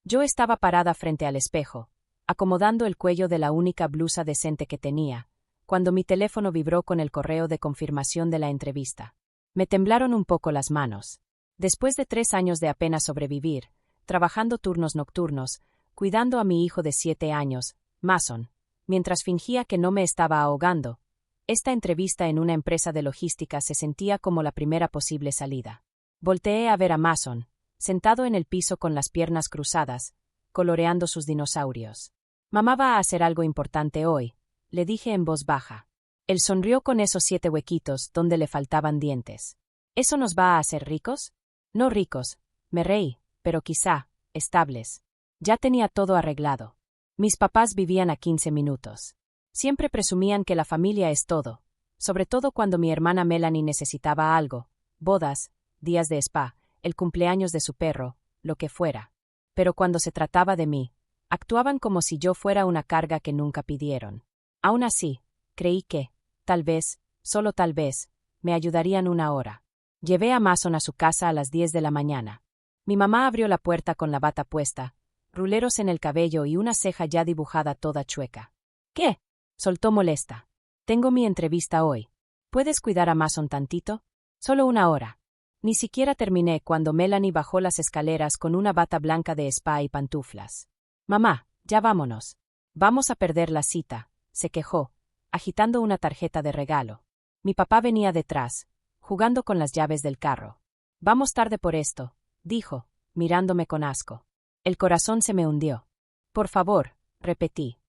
Yo estaba parada frente al espejo, acomodando el cuello de la única blusa decente que tenía, cuando mi teléfono vibró con el correo de confirmación de la entrevista. Me temblaron un poco las manos. Después de 3 años de apenas sobrevivir, trabajando turnos nocturnos, cuidando a mi hijo de 7 años, Mason, mientras fingía que no me estaba ahogando, esta entrevista en una empresa de logística se sentía como la primera posible salida. Volteé a ver a Mason, sentado en el piso con las piernas cruzadas, coloreando sus dinosaurios. «Mamá va a hacer algo importante hoy», le dije en voz baja. Él sonrió con esos 7 huequitos donde le faltaban dientes. «¿Eso nos va a hacer ricos?» «No ricos», me reí, «pero quizá, estables». Ya tenía todo arreglado. Mis papás vivían a 15 minutos. Siempre presumían que la familia es todo, sobre todo cuando mi hermana Melanie necesitaba algo, bodas, días de spa, el cumpleaños de su perro, lo que fuera. Pero cuando se trataba de mí, actuaban como si yo fuera una carga que nunca pidieron. Aún así, creí que, tal vez, solo tal vez, me ayudarían una hora. Llevé a Mason a su casa a las 10 de la mañana. Mi mamá abrió la puerta con la bata puesta, ruleros en el cabello y una ceja ya dibujada toda chueca. «¿Qué?», soltó molesta. «Tengo mi entrevista hoy. ¿Puedes cuidar a Mason tantito? Solo una hora». Ni siquiera terminé cuando Melanie bajó las escaleras con una bata blanca de spa y pantuflas. «Mamá, ya vámonos. Vamos a perder la cita», se quejó, agitando una tarjeta de regalo. Mi papá venía detrás, jugando con las llaves del carro. «Vamos tarde por esto», dijo, mirándome con asco. El corazón se me hundió. «Por favor», repetí.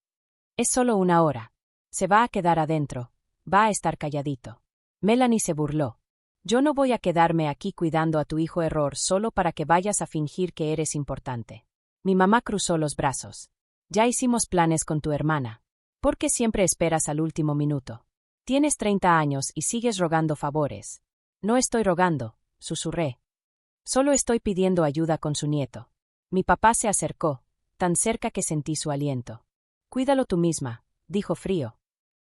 «Es solo una hora. Se va a quedar adentro. Va a estar calladito». Melanie se burló. «Yo no voy a quedarme aquí cuidando a tu hijo error solo para que vayas a fingir que eres importante». Mi mamá cruzó los brazos. «Ya hicimos planes con tu hermana. ¿Por qué siempre esperas al último minuto? Tienes 30 años y sigues rogando favores». «No estoy rogando», susurré. «Solo estoy pidiendo ayuda con su nieto». Mi papá se acercó, tan cerca que sentí su aliento. «Cuídalo tú misma», dijo frío.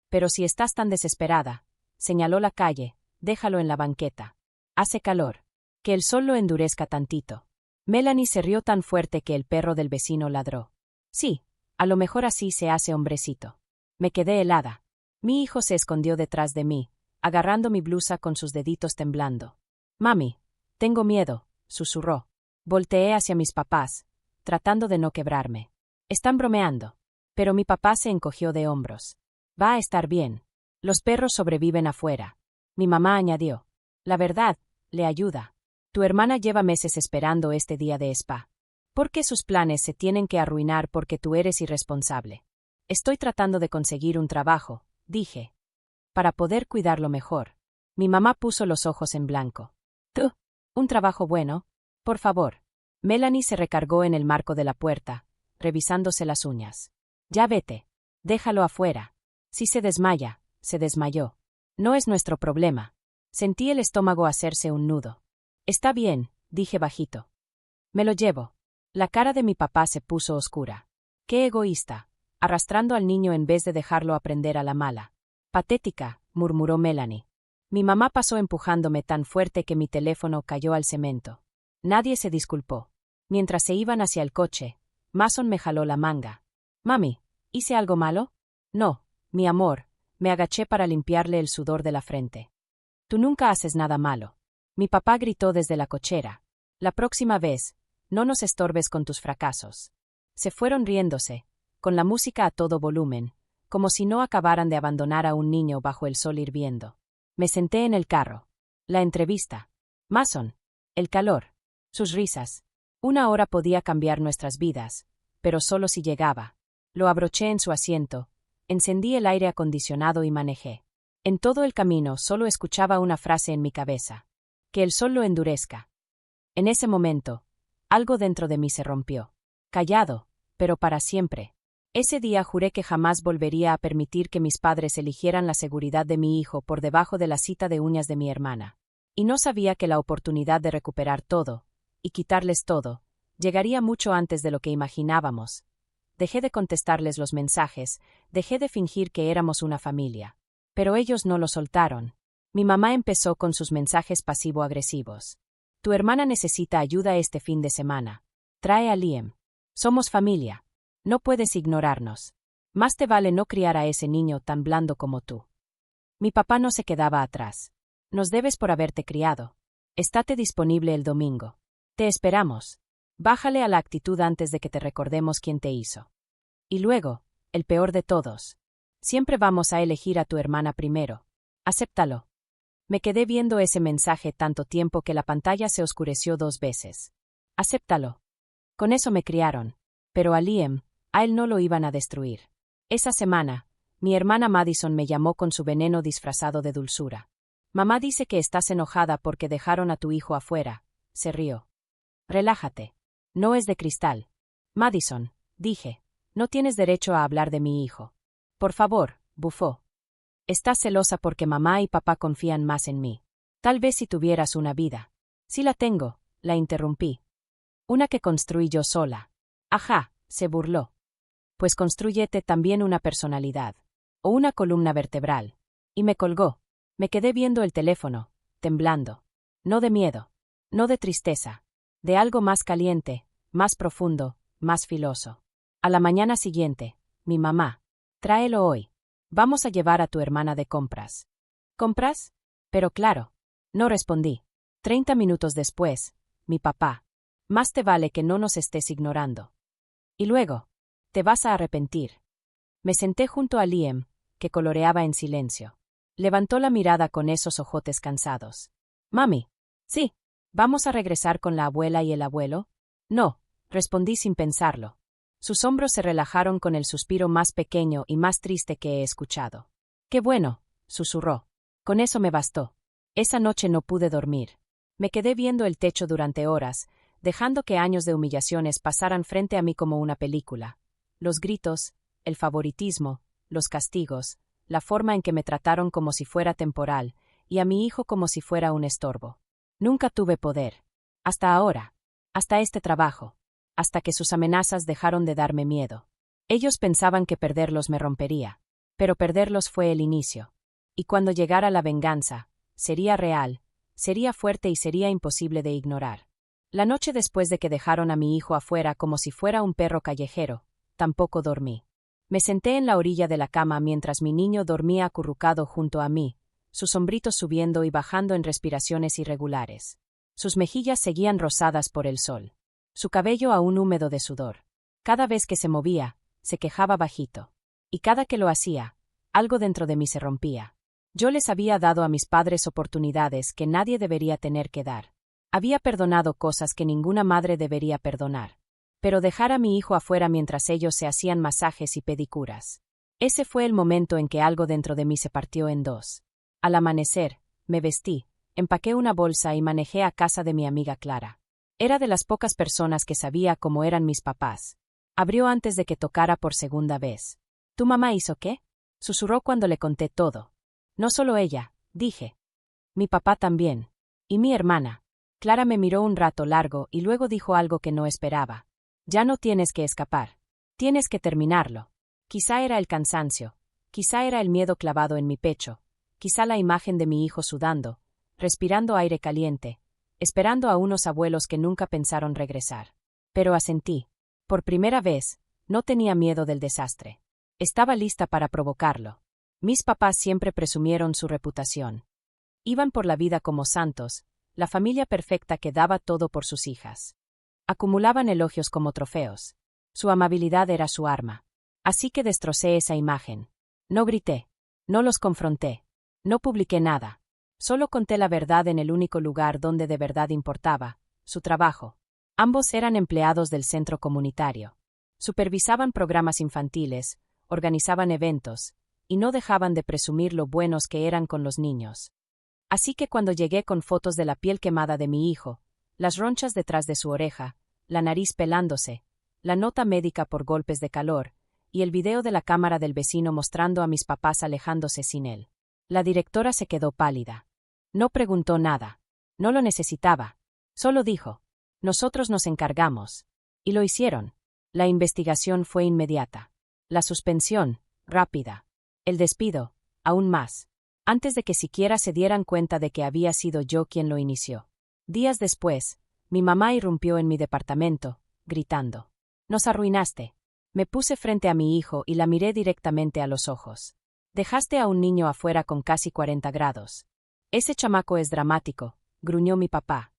«Pero si estás tan desesperada», señaló la calle, «déjalo en la banqueta. Hace calor. Que el sol lo endurezca tantito». Melanie se rió tan fuerte que el perro del vecino ladró. «Sí, a lo mejor así se hace hombrecito». Me quedé helada. Mi hijo se escondió detrás de mí, agarrando mi blusa con sus deditos temblando. «Mami, tengo miedo», susurró. Volteé hacia mis papás, tratando de no quebrarme. «Están bromeando». Pero mi papá se encogió de hombros. «Va a estar bien. Los perros sobreviven afuera». Mi mamá añadió. «La verdad, le ayuda. Tu hermana lleva meses esperando este día de spa. ¿Por qué sus planes se tienen que arruinar porque tú eres irresponsable?» «Estoy tratando de conseguir un trabajo», dije, «para poder cuidarlo mejor». Mi mamá puso los ojos en blanco. «¿Tú? ¿Un trabajo bueno? Por favor». Melanie se recargó en el marco de la puerta, revisándose las uñas. «Ya vete. Déjalo afuera. Si se desmaya, se desmayó. No es nuestro problema». Sentí el estómago hacerse un nudo. «Está bien», dije bajito. «Me lo llevo». La cara de mi papá se puso oscura. «Qué egoísta, arrastrando al niño en vez de dejarlo aprender a la mala». «Patética», murmuró Melanie. Mi mamá pasó empujándome tan fuerte que mi teléfono cayó al cemento. Nadie se disculpó. Mientras se iban hacia el coche, Mason me jaló la manga. «Mami, ¿hice algo malo?» «No, mi amor», me agaché para limpiarle el sudor de la frente. «Tú nunca haces nada malo». Mi papá gritó desde la cochera. «La próxima vez, no nos estorbes con tus fracasos». Se fueron riéndose, con la música a todo volumen, como si no acabaran de abandonar a un niño bajo el sol hirviendo. Me senté en el carro. La entrevista. Mason. El calor. Sus risas. 1 hora podía cambiar nuestras vidas, pero solo si llegaba. Lo abroché en su asiento, encendí el aire acondicionado y manejé. En todo el camino solo escuchaba una frase en mi cabeza. Que el sol lo endurezca. En ese momento, algo dentro de mí se rompió. Callado, pero para siempre. Ese día juré que jamás volvería a permitir que mis padres eligieran la seguridad de mi hijo por debajo de la cita de uñas de mi hermana. Y no sabía que la oportunidad de recuperar todo, y quitarles todo, llegaría mucho antes de lo que imaginábamos. Dejé de contestarles los mensajes, dejé de fingir que éramos una familia. Pero ellos no lo soltaron. Mi mamá empezó con sus mensajes pasivo-agresivos. «Tu hermana necesita ayuda este fin de semana. Trae a Liam». Somos familia. No puedes ignorarnos. Más te vale no criar a ese niño tan blando como tú. Mi papá no se quedaba atrás. Nos debes por haberte criado. Estate disponible el domingo. Te esperamos. Bájale a la actitud antes de que te recordemos quién te hizo. Y luego, el peor de todos. Siempre vamos a elegir a tu hermana primero. Acéptalo. Me quedé viendo ese mensaje tanto tiempo que la pantalla se oscureció 2 veces. Acéptalo. Con eso me criaron. Pero a Liam, a él no lo iban a destruir. Esa semana, mi hermana Madison me llamó con su veneno disfrazado de dulzura. Mamá dice que estás enojada porque dejaron a tu hijo afuera. Se rió. Relájate. No es de cristal. Madison, dije, no tienes derecho a hablar de mi hijo. Por favor, bufó. Estás celosa porque mamá y papá confían más en mí. Tal vez si tuvieras una vida. Sí la tengo, la interrumpí. Una que construí yo sola. Ajá, se burló. Pues constrúyete también una personalidad. O una columna vertebral. Y me colgó. Me quedé viendo el teléfono, temblando. No de miedo. No de tristeza. De algo más caliente, más profundo, más filoso. A la mañana siguiente, mi mamá. Tráelo hoy. Vamos a llevar a tu hermana de compras. ¿Compras? Pero claro. No respondí. 30 minutos después, mi papá. Más te vale que no nos estés ignorando. Y luego, te vas a arrepentir. Me senté junto a Liam, que coloreaba en silencio. Levantó la mirada con esos ojotes cansados. Mami. Sí. ¿Vamos a regresar con la abuela y el abuelo? No, respondí sin pensarlo. Sus hombros se relajaron con el suspiro más pequeño y más triste que he escuchado. Qué bueno, susurró. Con eso me bastó. Esa noche no pude dormir. Me quedé viendo el techo durante horas, dejando que años de humillaciones pasaran frente a mí como una película. Los gritos, el favoritismo, los castigos, la forma en que me trataron como si fuera temporal, y a mi hijo como si fuera un estorbo. Nunca tuve poder. Hasta ahora. Hasta este trabajo. Hasta que sus amenazas dejaron de darme miedo. Ellos pensaban que perderlos me rompería. Pero perderlos fue el inicio. Y cuando llegara la venganza, sería real, sería fuerte y sería imposible de ignorar. La noche después de que dejaron a mi hijo afuera como si fuera un perro callejero, tampoco dormí. Me senté en la orilla de la cama mientras mi niño dormía acurrucado junto a mí, sus hombritos subiendo y bajando en respiraciones irregulares. Sus mejillas seguían rosadas por el sol. Su cabello aún húmedo de sudor. Cada vez que se movía, se quejaba bajito. Y cada que lo hacía, algo dentro de mí se rompía. Yo les había dado a mis padres oportunidades que nadie debería tener que dar. Había perdonado cosas que ninguna madre debería perdonar. Pero dejar a mi hijo afuera mientras ellos se hacían masajes y pedicuras. Ese fue el momento en que algo dentro de mí se partió en dos. Al amanecer, me vestí, empaqué una bolsa y manejé a casa de mi amiga Clara. Era de las pocas personas que sabía cómo eran mis papás. Abrió antes de que tocara por segunda vez. ¿Tu mamá hizo qué? Susurró cuando le conté todo. No solo ella, dije. Mi papá también. Y mi hermana. Clara me miró un rato largo y luego dijo algo que no esperaba. Ya no tienes que escapar. Tienes que terminarlo. Quizá era el cansancio. Quizá era el miedo clavado en mi pecho. Quizá la imagen de mi hijo sudando, respirando aire caliente, esperando a unos abuelos que nunca pensaron regresar. Pero asentí. Por primera vez, no tenía miedo del desastre. Estaba lista para provocarlo. Mis papás siempre presumieron su reputación. Iban por la vida como santos, la familia perfecta que daba todo por sus hijas. Acumulaban elogios como trofeos. Su amabilidad era su arma. Así que destrocé esa imagen. No grité. No los confronté. No publiqué nada. Solo conté la verdad en el único lugar donde de verdad importaba, su trabajo. Ambos eran empleados del centro comunitario. Supervisaban programas infantiles, organizaban eventos, y no dejaban de presumir lo buenos que eran con los niños. Así que cuando llegué con fotos de la piel quemada de mi hijo, las ronchas detrás de su oreja, la nariz pelándose, la nota médica por golpes de calor, y el video de la cámara del vecino mostrando a mis papás alejándose sin él. La directora se quedó pálida. No preguntó nada. No lo necesitaba. Solo dijo: nosotros nos encargamos. Y lo hicieron. La investigación fue inmediata. La suspensión, rápida. El despido, aún más. Antes de que siquiera se dieran cuenta de que había sido yo quien lo inició. Días después, mi mamá irrumpió en mi departamento, gritando: Nos arruinaste. Me puse frente a mi hijo y la miré directamente a los ojos. Dejaste a un niño afuera con casi 40 grados. Ese chamaco es dramático, gruñó mi papá.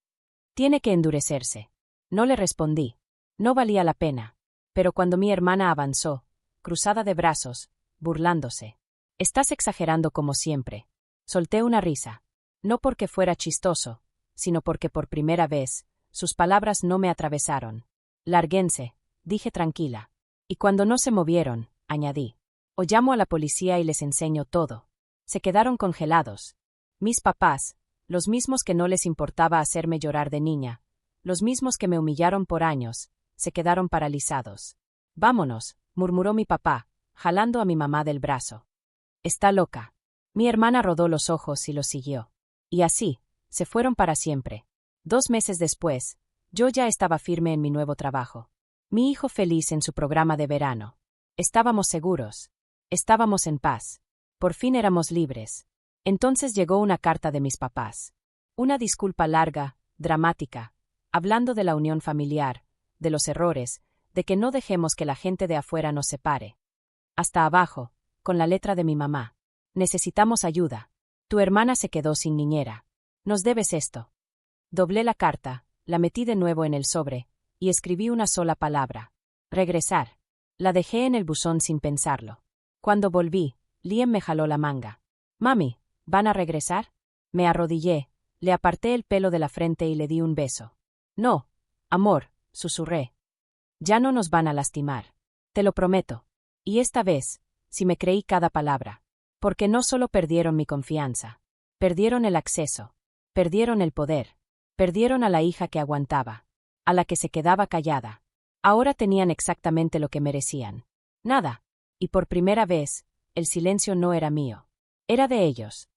Tiene que endurecerse. No le respondí. No valía la pena. Pero cuando mi hermana avanzó, cruzada de brazos, burlándose. Estás exagerando como siempre. Solté una risa. No porque fuera chistoso, sino porque por primera vez, sus palabras no me atravesaron. Lárguense, dije tranquila. Y cuando no se movieron, añadí. O llamo a la policía y les enseño todo. Se quedaron congelados. Mis papás, los mismos que no les importaba hacerme llorar de niña, los mismos que me humillaron por años, se quedaron paralizados. Vámonos, murmuró mi papá, jalando a mi mamá del brazo. Está loca. Mi hermana rodó los ojos y los siguió. Y así, se fueron para siempre. 2 meses después, yo ya estaba firme en mi nuevo trabajo. Mi hijo feliz en su programa de verano. Estábamos seguros. Estábamos en paz. Por fin éramos libres. Entonces llegó una carta de mis papás. Una disculpa larga, dramática, hablando de la unión familiar, de los errores, de que no dejemos que la gente de afuera nos separe. Hasta abajo, con la letra de mi mamá. Necesitamos ayuda. Tu hermana se quedó sin niñera. Nos debes esto. Doblé la carta, la metí de nuevo en el sobre, y escribí una sola palabra. Regresar. La dejé en el buzón sin pensarlo. Cuando volví, Liam me jaló la manga. Mami, ¿van a regresar? Me arrodillé, le aparté el pelo de la frente y le di un beso. No, amor, susurré. Ya no nos van a lastimar. Te lo prometo. Y esta vez, sí me creí cada palabra. Porque no solo perdieron mi confianza. Perdieron el acceso. Perdieron el poder. Perdieron a la hija que aguantaba. A la que se quedaba callada. Ahora tenían exactamente lo que merecían. Nada. Y por primera vez, el silencio no era mío. Era de ellos.